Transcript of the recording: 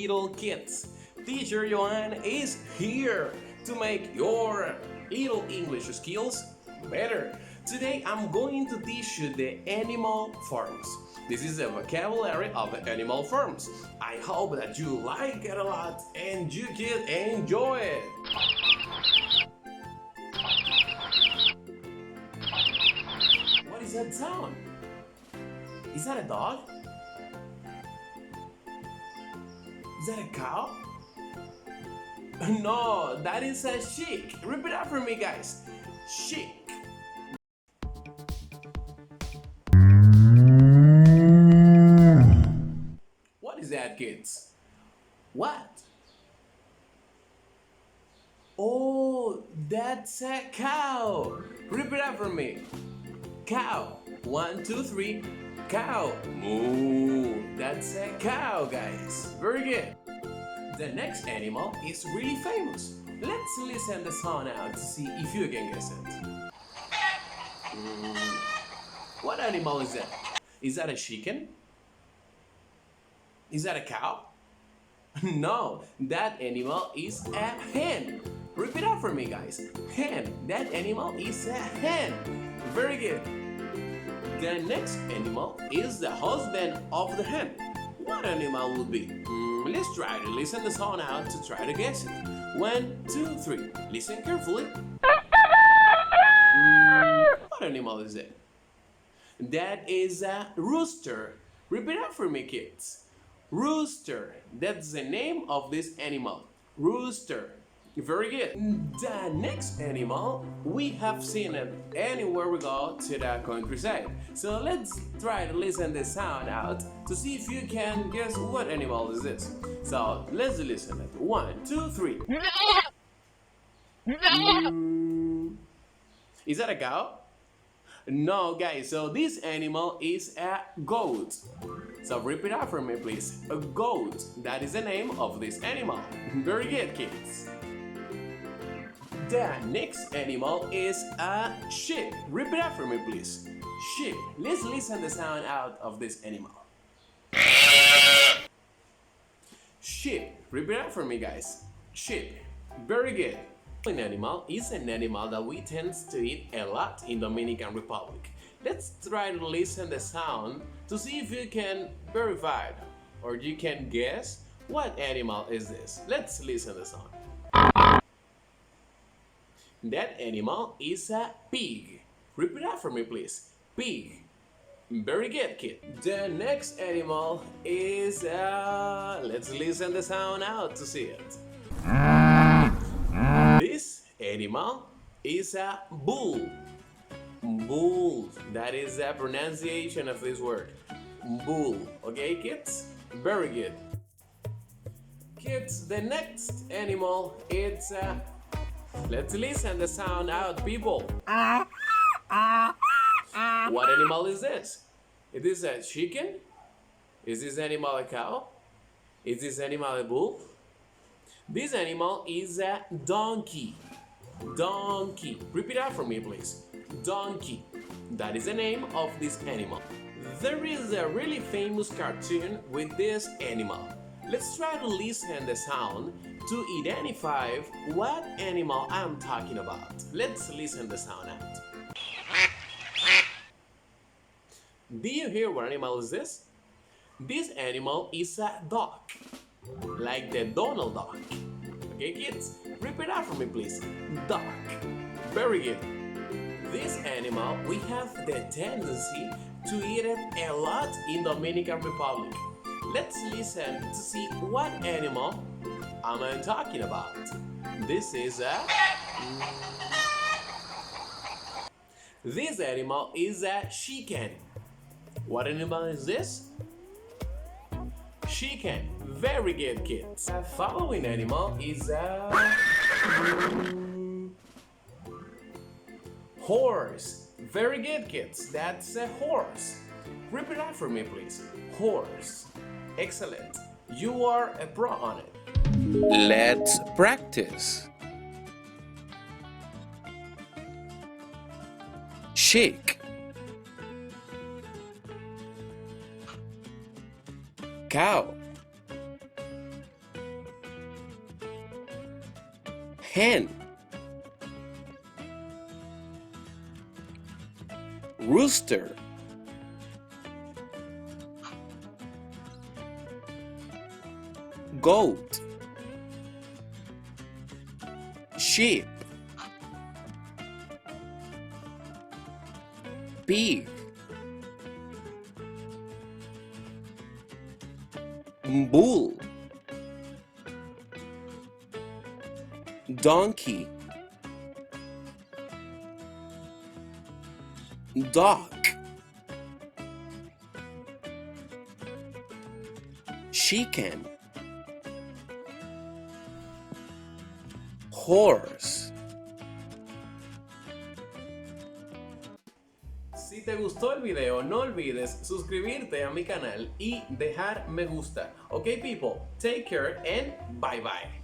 little kids. Teacher Johan is here to make your little English skills better. Today I'm going to teach you the animal forms. This is the vocabulary of the animal forms. I hope that you like it a lot and you can enjoy it. What is that sound? Is that a dog? Is that a cow? No, that is a sheep. Repeat after me, guys. Sheep. What is that, kids? What? Oh, that's a cow. Repeat after me. Cow. 1, 2, 3. Cow. Moo. That's a cow, guys. Very good. The next animal is really famous. Let's listen the sound out to see if you can guess it. What animal is that? Is that a chicken? Is that a cow? No, that animal is a hen. Repeat after me, guys. Hen. That animal is a hen. Very good. The next animal is the husband of the hen. What animal would be? Let's try to listen the sound out to try to guess it. 1, 2, 3. Listen carefully. What animal is it? That is a rooster. Repeat after me, kids. Rooster. That's the name of this animal. Rooster. Very good. The next animal, we have seen it anywhere we go to the countryside. So let's try to listen the sound out to see if you can guess what animal is this. So let's listen it. 1, 2, 3. Is that a cow? No, guys. So this animal is a goat. So repeat after me, please. A goat. That is the name of this animal. Very good, kids. The next animal is a sheep. Repeat after me, please. Sheep. Let's listen the sound out of this animal. Sheep. Repeat after me, guys. Sheep. Very good. An animal is an animal that we tend to eat a lot in Dominican Republic. Let's try to listen the sound to see if you can verify it or you can guess what animal is this. Let's listen the sound. That animal is a pig. Repeat after me, please. Pig. Very good, kid. The next animal is let's listen the sound out to see it. This animal is a bull. Bull. That is the pronunciation of this word. Bull. Okay, kids? Very good. Kids, the next animal is let's listen the sound out, people. What animal is this? Is this a chicken? Is this animal a cow? Is this animal a bull? This animal is a donkey. Donkey. Repeat after me, please. Donkey. That is the name of this animal. There is a really famous cartoon with this animal. Let's try to listen the sound to identify what animal I'm talking about. Let's listen the sound out. Do you hear what animal is this? This animal is a duck, like the Donald duck. Okay, kids? Repeat after me, please. Duck. Very good. This animal, we have the tendency to eat it a lot in Dominican Republic. Let's listen to see what animal am I talking about. This is this animal is a chicken. What animal is this? Chicken. Very good, kids. The following animal is a horse. Very good, kids. That's a horse. Repeat after me, please. Horse. Excellent. You are a pro on it. Let's practice. Shake. Cow. hen, rooster, goat, sheep, pig, bull, donkey, duck, chicken, horse. Si te gustó el video, no olvides suscribirte a mi canal y dejar me gusta. Ok, people, take care and bye bye.